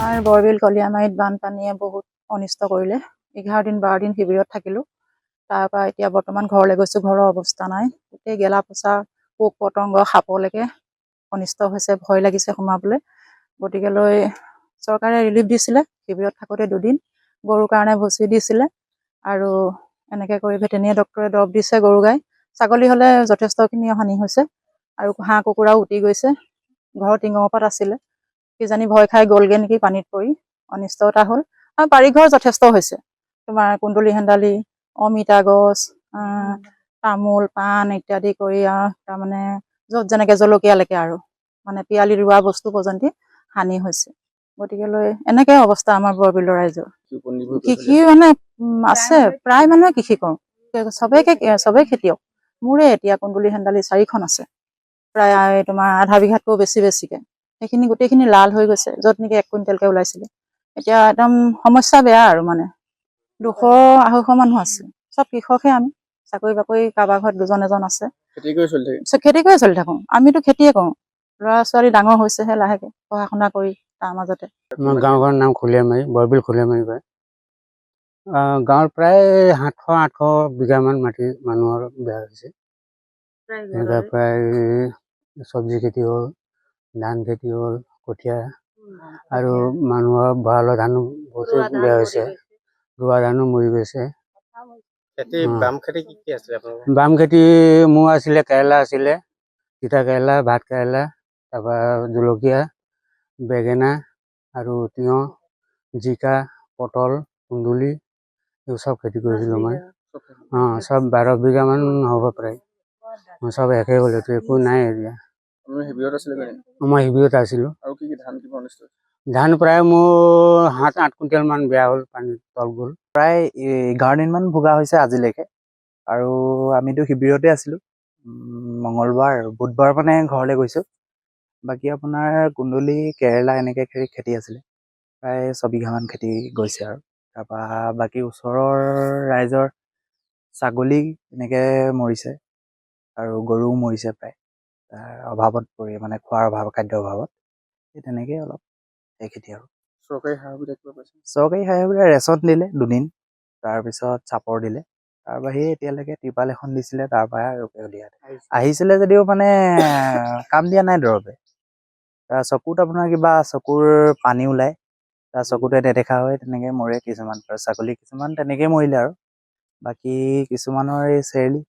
আমাৰ বৰবিল কলিয়ামাৰীত বানপানীয়ে বহুত অনিষ্ট কৰিলে। 11 দিন 12 দিন শিবিৰত থাকিলোঁ। তাৰ পৰা এতিয়া বৰ্তমান ঘৰলৈ গৈছোঁ। ঘৰৰ অৱস্থা নাই, গোটেই গেলা পচা, পোক পতংগ, সাপলৈকে অনিষ্ট হৈছে। ভয় লাগিছে সোমাবলৈ। গতিকেলৈ চৰকাৰে ৰিলিফ দিছিলে। শিবিৰত থাকোঁতে 2 দিন গৰুৰ কাৰণে ভুচি দিছিলে আৰু এনেকৈ কৰি ভেটেনেৰী ডক্টৰে দৰৱ দিছে গৰু গাই। ছাগলী হ'লে যথেষ্টখিনি হানি হৈছে আৰু হাঁহ কুকুৰাও উটি গৈছে। ঘৰৰ টিঙৰ ওপৰত আছিলে, কিজানি ভয় খাই গ'লগে নেকি, পানীত পৰি অনিষ্ট এটা হ'ল। আৰু বাৰীঘৰ যথেষ্ট হৈছে। তোমাৰ কুন্দুলি হেন্দালি, অমিতা গছ, তামোল পাণ ইত্যাদি কৰি আৰু তাৰমানে য'ত যেনেকৈ জলকীয়ালৈকে আৰু মানে পিয়ালি ৰোৱা বস্তু পৰ্যন্ত হানি হৈছে। গতিকেলৈ এনেকৈ অৱস্থা আমাৰ বৰবিলৰ ৰাইজৰ। কৃষি মানে আছে, প্ৰায় মানুহে কৃষি কৰোঁ। চবেই খেতিয়ক। মোৰে এতিয়া কুন্দুলি হেন্দালি 4খন আছে, প্ৰায় তোমাৰ আধা বিঘাতকৈও বেছিকৈ। সেইখিনি গোটেইখিনি লাল হৈ গৈছে, য'ত নেকি 1 কুইণ্টেলকৈ ওলাইছিলে। এতিয়া একদম সমস্যা বেয়া আৰু মানে 200-250 মানুহ আছে। চব কৃষকহে আমি। চাকৰি বাকৰি কাৰোবাৰ ঘৰত 2জন এজন আছে। খেতি কৰিয়ে চলি থাকোঁ। আমিতো খেতিয়ে কৰোঁ। ল'ৰা ছোৱালী ডাঙৰ হৈছেহে লাহেকৈ পঢ়া শুনা কৰি তাৰ মাজতে। আমাৰ গাঁওখনৰ নাম খুলীয়ামাৰী, বৰবিল খুলীয়ামাৰী কয়। গাঁৱৰ প্ৰায় 700-800 বিঘামান মাটি মানুহৰ বেয়া হৈছে। এনেকুৱা প্ৰায় চব্জি খেতি হ'ল, ধান খেতি হ'ল, কঠীয়া আৰু মানুহৰ ভঁৰালৰ ধানো বহুতেই বেয়া হৈছে। ৰোৱা ধানো মৰি গৈছে। বাম খেতি মোৰ আছিলে, কেৰেলা আছিলে, তিতা কেৰেলা, ভাত কেৰেলা, তাৰপৰা জলকীয়া, বেঙেনা আৰু তিয়ঁহ, জিকা, পটল, কুন্দুলি এইবোৰ চব খেতি কৰিছিলোঁ মই। চব 12 বিঘামান হ'ব প্ৰায়। চব শেষেই হ'ল, একো নাই এতিয়া। মই শিবিৰত আছিলোঁ। ধান প্ৰায় মোৰ 7-8 কুইণ্টেলমান বেয়া হ'ল, পানীত তল গ'ল। প্ৰায় 11 দিনমান ভোগা হৈছে আজিলৈকে। আৰু আমিতো শিবিৰতে আছিলোঁ। মঙলবাৰ বুধবাৰ মানে ঘৰলৈ গৈছোঁ। বাকী আপোনাৰ কুন্দুলি, কেৰেলা এনেকৈ খেতি আছিলে, প্ৰায় 6 বিঘামান খেতি গৈছে আৰু। তাৰপৰা বাকী ওচৰৰ ৰাইজৰ ছাগলী এনেকৈ মৰিছে আৰু গৰুও মৰিছে প্ৰায়, অভাৱত পৰি, মানে খোৱাৰ অভাৱ, খাদ্যৰ অভাৱত। সেই তেনেকেই অলপ এই খেতি আৰু। চৰকাৰী সা সুবিধা ৰেচন দিলে 2 দিন, তাৰপিছত চাপৰ দিলে। তাৰ বাহিৰে এতিয়ালৈকে ত্ৰিপাল এখন দিছিলে, তাৰ পৰা আহিছিলে যদিও মানে কাম দিয়া নাই দৰৱে। চকুত আপোনাৰ কিবা চকুৰ পানী ওলায়, তাৰ চকুতে নেদেখা হয়, তেনেকৈ মৰে কিছুমান। ছাগলী কিছুমান তেনেকৈ মৰিলে আৰু। বাকী কিছুমানৰ এই চেৰেলি